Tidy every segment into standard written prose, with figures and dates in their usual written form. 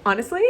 Honestly,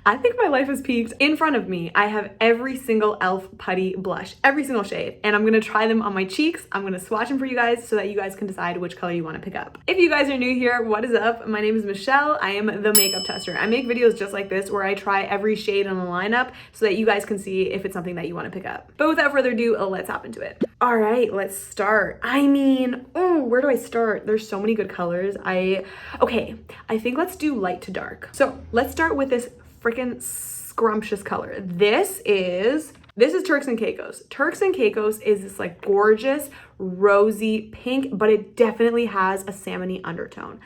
I think my life has peaked. In front of me, I have every single Elf Putty blush, every single shade, and I'm gonna try them on my cheeks. I'm gonna swatch them for you guys so that you guys can decide which color you wanna pick up. If you guys are new here, what is up? My name is Michelle. I am the makeup tester. I make videos just like this where I try every shade in the lineup so that you guys can see if it's something that you wanna pick up. But without further ado, let's hop into it. All right, let's start. I mean, where do I start? There's so many good colors. Okay, I think let's do light to dark. So let's start with this freaking scrumptious color. This is Turks and Caicos. Turks and Caicos is this like gorgeous rosy pink, but it definitely has a salmony undertone.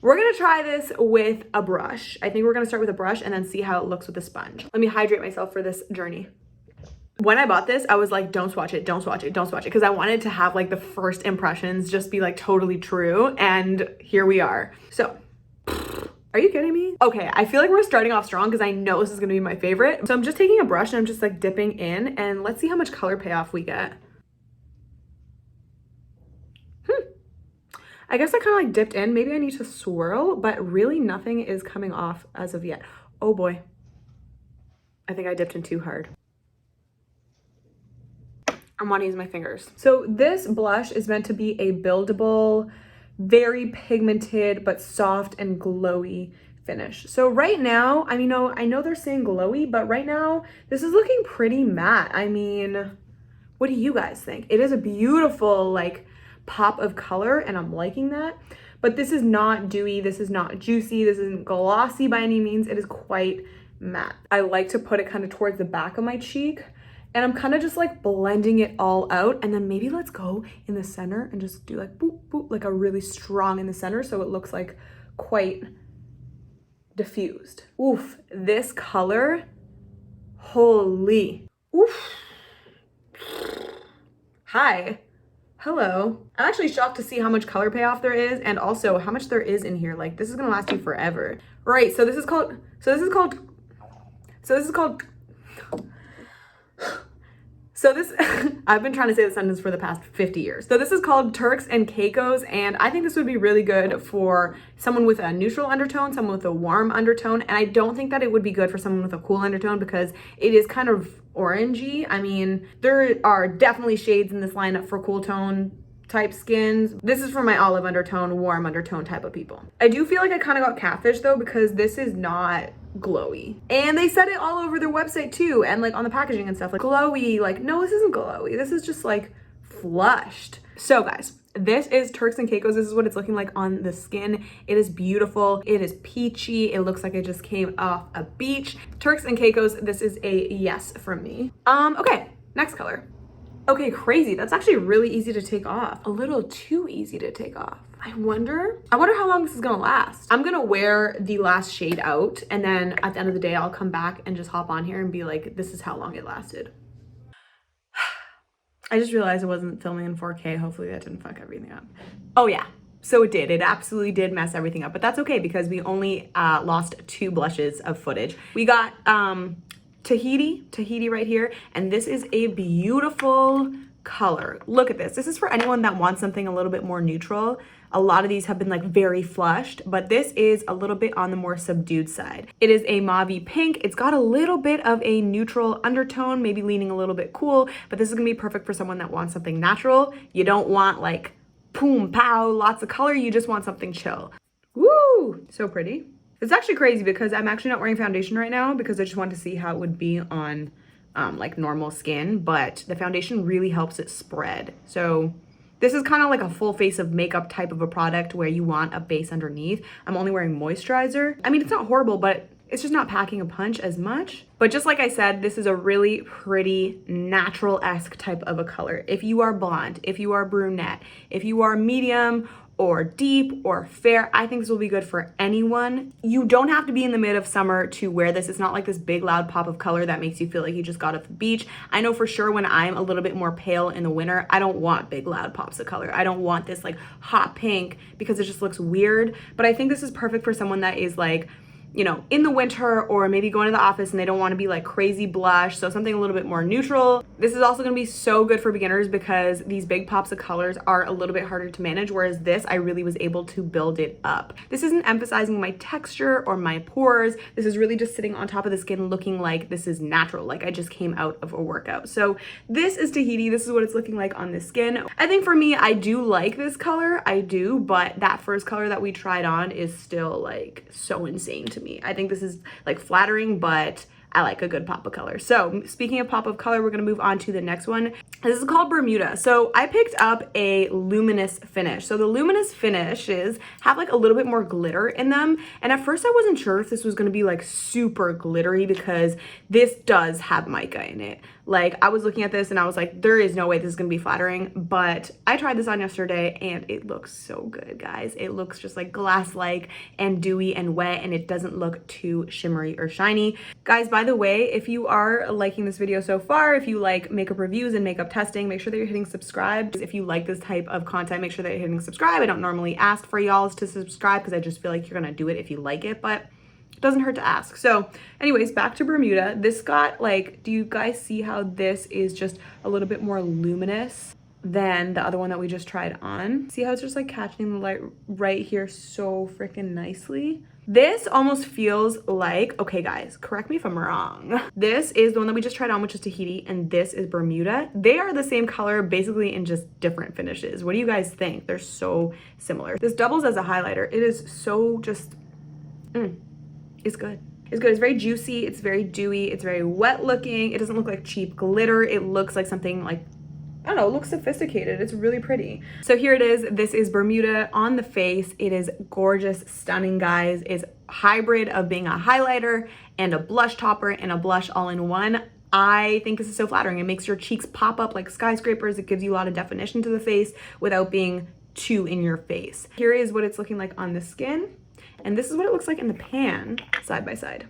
We're gonna try this with a brush. I think we're gonna start with a brush and then see how it looks with a sponge. Let me hydrate myself for this journey. When I bought this, I was like, don't swatch it, don't swatch it, don't swatch it, because I wanted to have like the first impressions just be like totally true, and here we are. So, are you kidding me? Okay, I feel like we're starting off strong because I know this is gonna be my favorite. So I'm just taking a brush and I'm just like dipping in, and let's see how much color payoff we get. I guess I kind of like dipped in. Maybe I need to swirl, but really nothing is coming off as of yet. Oh boy. I think I dipped in too hard. I want to use my fingers. So this blush is meant to be a buildable, very pigmented, but soft and glowy finish. So right now, I know they're saying glowy, but right now, this is looking pretty matte. I mean, what do you guys think? It is a beautiful, like, pop of color, and I'm liking that. But this is not dewy, this is not juicy, this isn't glossy by any means. It is quite matte. I like to put it kind of towards the back of my cheek, and I'm kind of just like blending it all out. And then maybe let's go in the center and just do like boop, boop, like a really strong in the center so it looks like quite diffused. Oof, this color, holy. Oof. Hi, hello. I'm actually shocked to see how much color payoff there is and also how much there is in here. Like this is gonna last you forever. Right, so this is called I've been trying to say the sentence for the past 50 years. So this is called Turks and Caicos, and I think this would be really good for someone with a neutral undertone, someone with a warm undertone, and I don't think that it would be good for someone with a cool undertone because it is kind of orangey. I mean, there are definitely shades in this lineup for cool tone type skins. This is for my olive undertone, warm undertone type of people. I do feel like I kind of got catfish though because this is not glowy, and they said it all over their website too, and like on the packaging and stuff, like glowy. Like, no, this isn't glowy, this is just like flushed. So guys, this is Turks and Caicos. This is what it's looking like on the skin. It is beautiful, it is peachy, it looks like it just came off a beach. Turks and Caicos, this is a yes from me. Okay, next color. Okay, crazy. That's actually really easy to take off. A little too easy to take off. I wonder how long this is gonna last. I'm gonna wear the last shade out, and then at the end of the day, I'll come back and just hop on here and be like, this is how long it lasted. I just realized I wasn't filming in 4K. Hopefully that didn't fuck everything up. Oh yeah, so it did. It absolutely did mess everything up, but that's okay because we only lost 2 blushes of footage. We got Tahiti right here, and this is a beautiful color. Look at this. This is for anyone that wants something a little bit more neutral. A lot of these have been like very flushed, but this is a little bit on the more subdued side. It is a mauve pink. It's got a little bit of a neutral undertone, maybe leaning a little bit cool, but this is gonna be perfect for someone that wants something natural. You don't want like boom, pow, lots of color. You just want something chill. Woo, so pretty. It's actually crazy because I'm actually not wearing foundation right now because I just wanted to see how it would be on like normal skin, but the foundation really helps it spread. So this is kind of like a full face of makeup type of a product where you want a base underneath. I'm only wearing moisturizer. I mean, it's not horrible, but it's just not packing a punch as much. But just like I said, this is a really pretty natural-esque type of a color. If you are blonde, if you are brunette, if you are medium or deep or fair, I think this will be good for anyone. You don't have to be in the mid of summer to wear this. It's not like this big loud pop of color that makes you feel like you just got off the beach. I know for sure when I'm a little bit more pale in the winter, I don't want big loud pops of color. I don't want this like hot pink because it just looks weird. But I think this is perfect for someone that is like you know, in the winter or maybe going to the office and they don't want to be like crazy blush. So something a little bit more neutral. This is also going to be so good for beginners because these big pops of colors are a little bit harder to manage. Whereas this, I really was able to build it up. This isn't emphasizing my texture or my pores. This is really just sitting on top of the skin looking like this is natural, like I just came out of a workout. So this is Tahiti. This is what it's looking like on the skin. I think for me, I do like this color. I do, but that first color that we tried on is still like so insane to me. I think this is like flattering, but I like a good pop of color. So speaking of pop of color, we're gonna move on to the next one. This is called Bermuda. So I picked up a luminous finish. So the luminous finishes have like a little bit more glitter in them. And at first I wasn't sure if this was gonna be like super glittery because this does have mica in it. Like I was looking at this and I was like, there is no way this is gonna be flattering, but I tried this on yesterday and it looks so good, guys. It looks just like glass-like and dewy and wet, and it doesn't look too shimmery or shiny. Guys, by the way, if you are liking this video so far, if you like makeup reviews and makeup testing, make sure that you're hitting subscribe. If you like this type of content, make sure that you're hitting subscribe. I don't normally ask for y'all to subscribe because I just feel like you're gonna do it if you like it, but it doesn't hurt to ask. So anyways, back to Bermuda. This got like, do you guys see how this is just a little bit more luminous than the other one that we just tried on? See how it's just like catching the light right here so freaking nicely? This almost feels like, okay guys, correct me if I'm wrong. This is the one that we just tried on, which is Tahiti, and this is Bermuda. They are the same color, basically in just different finishes. What do you guys think? They're so similar. This doubles as a highlighter. It is so just, it's good. It's good. It's very juicy. It's very dewy. It's very wet looking. It doesn't look like cheap glitter. It looks like something like, I don't know, it looks sophisticated. It's really pretty. So here it is. This is Bermuda on the face. It is gorgeous, stunning, guys. It's hybrid of being a highlighter and a blush topper and a blush all in one. I think this is so flattering. It makes your cheeks pop up like skyscrapers. It gives you a lot of definition to the face without being too in your face. Here is what it's looking like on the skin. And this is what it looks like in the pan, side by side.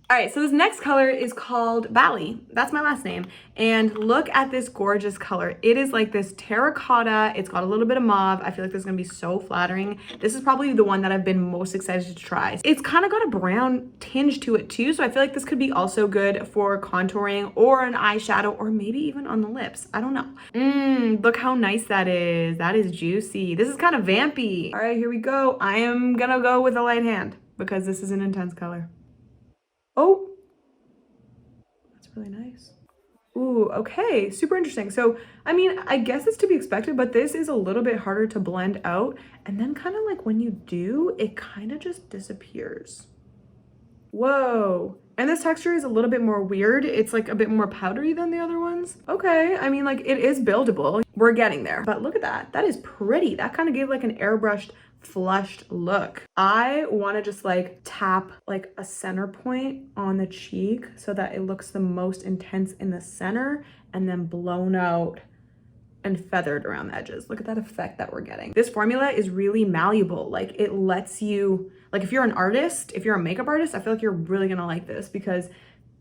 All right, so this next color is called Bali. That's my last name. And look at this gorgeous color. It is like this terracotta. It's got a little bit of mauve. I feel like this is gonna be so flattering. This is probably the one that I've been most excited to try. It's kind of got a brown tinge to it too. So I feel like this could be also good for contouring or an eyeshadow or maybe even on the lips. I don't know. Look how nice that is. That is juicy. This is kind of vampy. All right, here we go. I am gonna go with a light hand because this is an intense color. Oh, that's really nice. Ooh, okay, super interesting. So, I mean, I guess it's to be expected, but this is a little bit harder to blend out. And then kind of like when you do, it kind of just disappears. Whoa. And this texture is a little bit more weird. It's like a bit more powdery than the other ones. Okay, I mean, like it is buildable. We're getting there. But look at that. That is pretty. That kind of gave like an airbrushed flushed look. I want to just like tap like a center point on the cheek so that it looks the most intense in the center and then blown out and feathered around the edges. Look at that effect that we're getting. This formula is really malleable. Like it lets you, like if you're an artist, if you're a makeup artist, I feel like you're really gonna like this because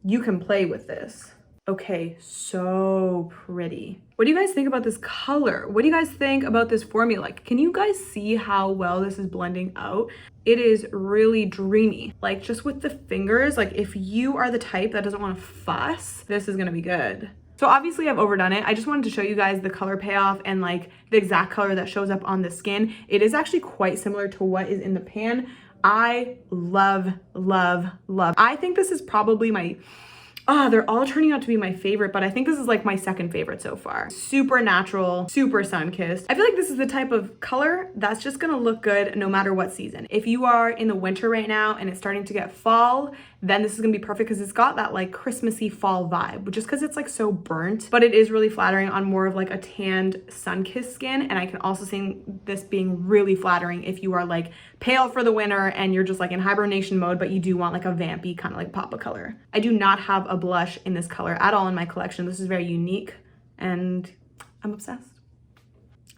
you can play with this. Okay, so pretty. What do you guys think about this color? What do you guys think about this formula? Like, can you guys see how well this is blending out? It is really dreamy. Like just with the fingers, like if you are the type that doesn't want to fuss, this is gonna be good. So obviously I've overdone it. I just wanted to show you guys the color payoff and like the exact color that shows up on the skin. It is actually quite similar to what is in the pan. I love, love, love. I think this is probably my, they're all turning out to be my favorite, but I think this is like my second favorite so far. Super natural, super sun-kissed. I feel like this is the type of color that's just gonna look good no matter what season. If you are in the winter right now and it's starting to get fall, then this is gonna be perfect because it's got that like Christmassy fall vibe, just because it's like so burnt, but it is really flattering on more of like a tanned sun-kissed skin. And I can also see this being really flattering if you are like pale for the winter and you're just like in hibernation mode, but you do want like a vampy kind of like pop of color. I do not have a blush in this color at all in my collection. This is very unique and I'm obsessed.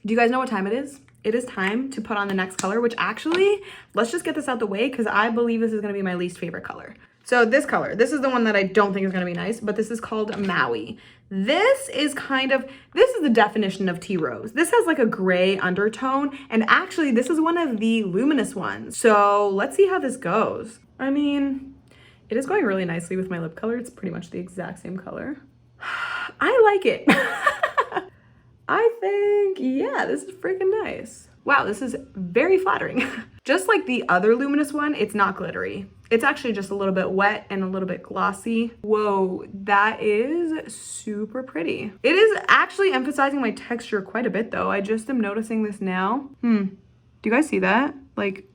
Do you guys know what time it is? It is time to put on the next color, which actually, let's just get this out the way because I believe this is gonna be my least favorite color. So this color, this is the one that I don't think is gonna be nice, but this is called Maui. This is the definition of tea rose. This has like a gray undertone, and actually this is one of the luminous ones. So let's see how this goes. I mean, it is going really nicely with my lip color. It's pretty much the exact same color. I like it. I think, yeah, this is freaking nice. Wow, this is very flattering. Just like the other luminous one, it's not glittery. It's actually just a little bit wet and a little bit glossy. Whoa, that is super pretty. It is actually emphasizing my texture quite a bit though. I just am noticing this now. Do you guys see that? Like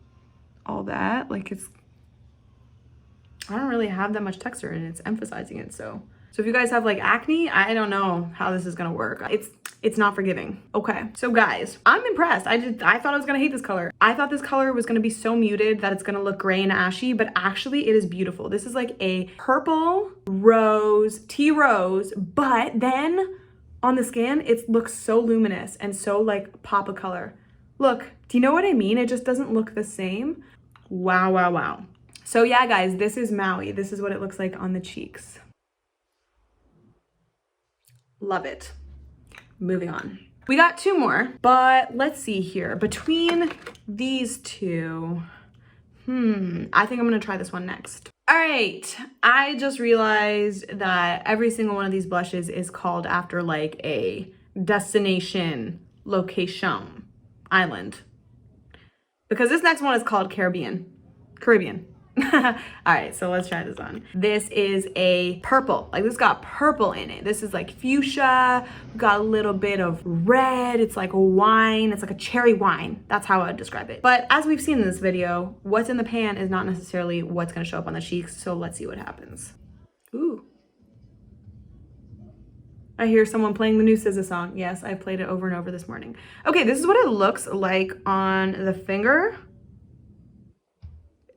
all that, like I don't really have that much texture and it's emphasizing it. So if you guys have like acne, I don't know how this is gonna work. It's not forgiving. Okay, so guys, I'm impressed. I thought I was gonna hate this color. I thought this color was gonna be so muted that it's gonna look gray and ashy, but actually it is beautiful. This is like a purple rose, tea rose, but then on the skin, it looks so luminous and so like pop of color. Look, do you know what I mean? It just doesn't look the same. Wow, wow, wow. So yeah, guys, this is Maui. This is what it looks like on the cheeks. Love it. Moving on. We got two more, but let's see here. Between these two, I think I'm gonna try this one next. All right, I just realized that every single one of these blushes is called after like a destination, location, island. Because this next one is called Caribbean. All right, so let's try this on. This is a purple, like this got purple in it. This is like fuchsia, got a little bit of red. It's like a wine, it's like a cherry wine. That's how I would describe it. But as we've seen in this video, what's in the pan is not necessarily what's gonna show up on the cheeks. So let's see what happens. Ooh. I hear someone playing the new SZA song. Yes, I played it over and over this morning. Okay, this is what it looks like on the finger.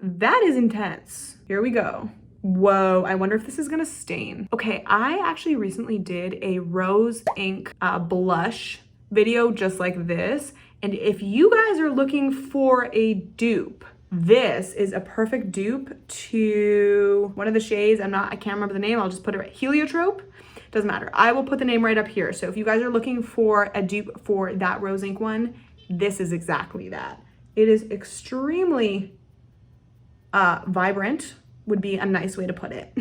That is intense. Here we go. Whoa, I wonder if this is gonna stain. Okay, I actually recently did a rose ink blush video just like this. And if you guys are looking for a dupe, this is a perfect dupe to one of the shades. I can't remember the name. I'll just put it right. Heliotrope. Doesn't matter. I will put the name right up here. So if you guys are looking for a dupe for that rose ink one, this is exactly that. It is extremely vibrant would be a nice way to put it.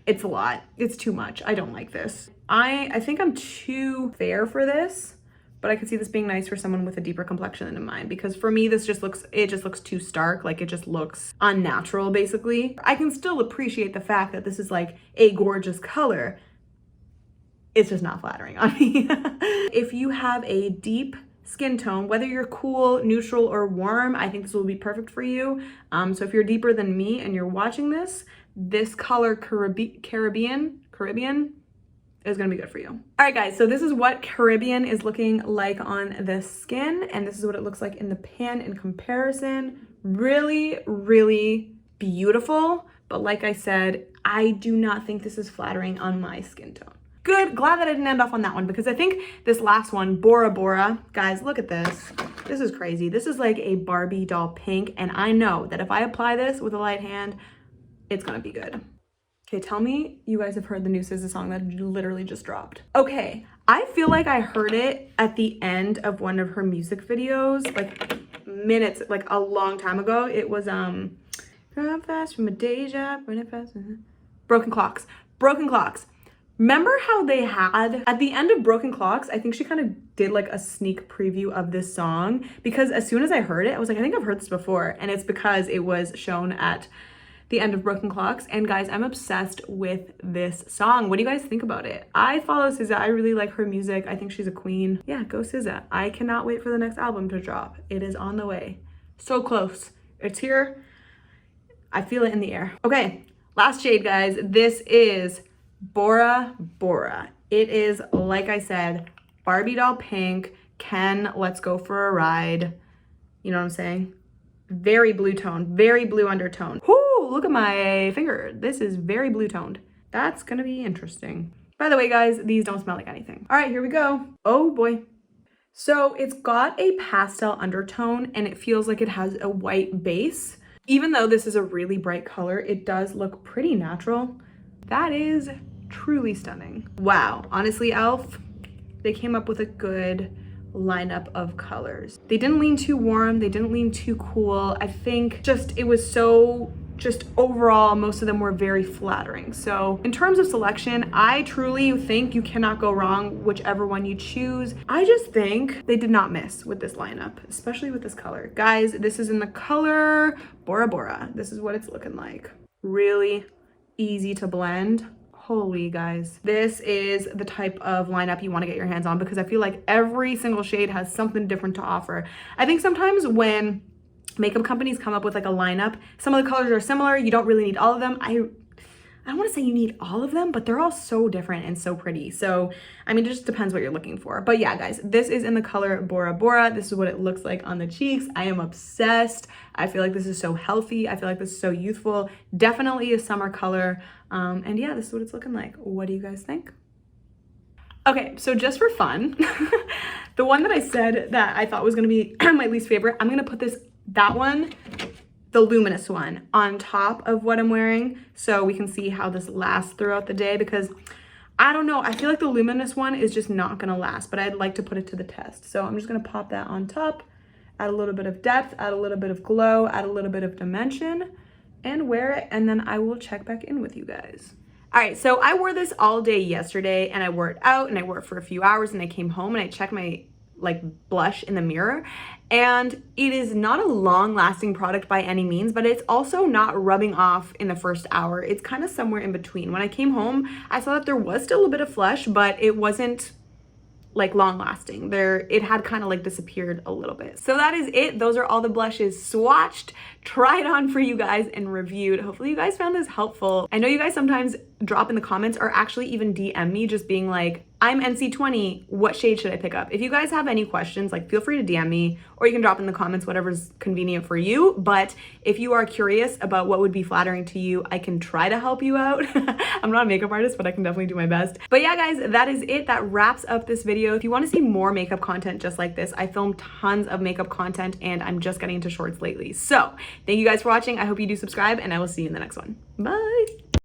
It's a lot. It's too much. I don't like this. I think I'm too fair for this, but I could see this being nice for someone with a deeper complexion than mine, because for me, this just looks too stark. Like it just looks unnatural, basically. I can still appreciate the fact that this is like a gorgeous color. It's just not flattering on me. If you have a deep skin tone, whether you're cool, neutral, or warm, I think this will be perfect for you. So if you're deeper than me and you're watching this color Caribbean is gonna be good for you. All right, guys, so this is what Caribbean is looking like on the skin, and this is what it looks like in the pan in comparison. Really, really beautiful, but like I said, I do not think this is flattering on my skin tone. Good, glad that I didn't end off on that one, because I think this last one, Bora Bora, guys, look at this. This is crazy. This is like a Barbie doll pink, and I know that if I apply this with a light hand, it's gonna be good. Okay, tell me you guys have heard the new SZA song that literally just dropped. Okay, I feel like I heard it at the end of one of her music videos, like minutes, like a long time ago. It was, run fast from a day job, running fast. Broken Clocks. Remember how they had, at the end of Broken Clocks, I think she kind of did like a sneak preview of this song, because as soon as I heard it, I was like, I think I've heard this before. And it's because it was shown at the end of Broken Clocks. And guys, I'm obsessed with this song. What do you guys think about it? I follow SZA. I really like her music. I think she's a queen. Yeah, go SZA. I cannot wait for the next album to drop. It is on the way. So close. It's here. I feel it in the air. Okay, last shade, guys. This is Bora Bora. It is, like I said, Barbie doll pink. Ken, let's go for a ride. You know what I'm saying? Very blue tone, very blue undertone. Whoo, look at my finger. This is very blue toned. That's gonna be interesting. By the way, guys, these don't smell like anything. All right, here we go. Oh boy. So it's got a pastel undertone and it feels like it has a white base. Even though this is a really bright color, it does look pretty natural. That is truly stunning. Wow, honestly, Elf, they came up with a good lineup of colors. They didn't lean too warm, they didn't lean too cool. I think it was so overall, most of them were very flattering. So in terms of selection, I truly think you cannot go wrong whichever one you choose. I just think they did not miss with this lineup, especially with this color. Guys, this is in the color Bora Bora. This is what it's looking like. Really easy to blend. Holy guys, this is the type of lineup you want to get your hands on, because I feel like every single shade has something different to offer. I think sometimes when makeup companies come up with like a lineup, some of the colors are similar, you don't really need all of them. I don't want to say you need all of them, but they're all so different and so pretty. So, I mean, it just depends what you're looking for. But yeah, guys, this is in the color Bora Bora. This is what it looks like on the cheeks. I am obsessed. I feel like this is so healthy. I feel like this is so youthful. Definitely a summer color. And yeah, this is what it's looking like. What do you guys think? Okay, so just for fun, the one that I said that I thought was gonna be my least favorite, I'm gonna put that one, the luminous one, on top of what I'm wearing so we can see how this lasts throughout the day, because I don't know, I feel like the luminous one is just not gonna last, but I'd like to put it to the test. So I'm just gonna pop that on top, add a little bit of depth, add a little bit of glow, add a little bit of dimension, and wear it, and then I will check back in with you guys. All right, so I wore this all day yesterday, and I wore it out, and I wore it for a few hours, and I came home and I checked my blush in the mirror, and it is not a long-lasting product by any means, but it's also not rubbing off in the first hour. It's kind of somewhere in between. When I came home, I saw that there was still a bit of flush, but it wasn't long lasting. It had kind of disappeared a little bit. So that is it. Those are all the blushes swatched, tried on for you guys, and reviewed. Hopefully you guys found this helpful. I know you guys sometimes drop in the comments or actually even DM me just being like, I'm NC20, what shade should I pick up? If you guys have any questions, feel free to DM me, or you can drop in the comments, whatever's convenient for you. But if you are curious about what would be flattering to you, I can try to help you out. I'm not a makeup artist, but I can definitely do my best. But yeah, guys, that is it. That wraps up this video. If you want to see more makeup content just like this, I film tons of makeup content and I'm just getting into shorts lately. So thank you guys for watching. I hope you do subscribe, and I will see you in the next one. Bye.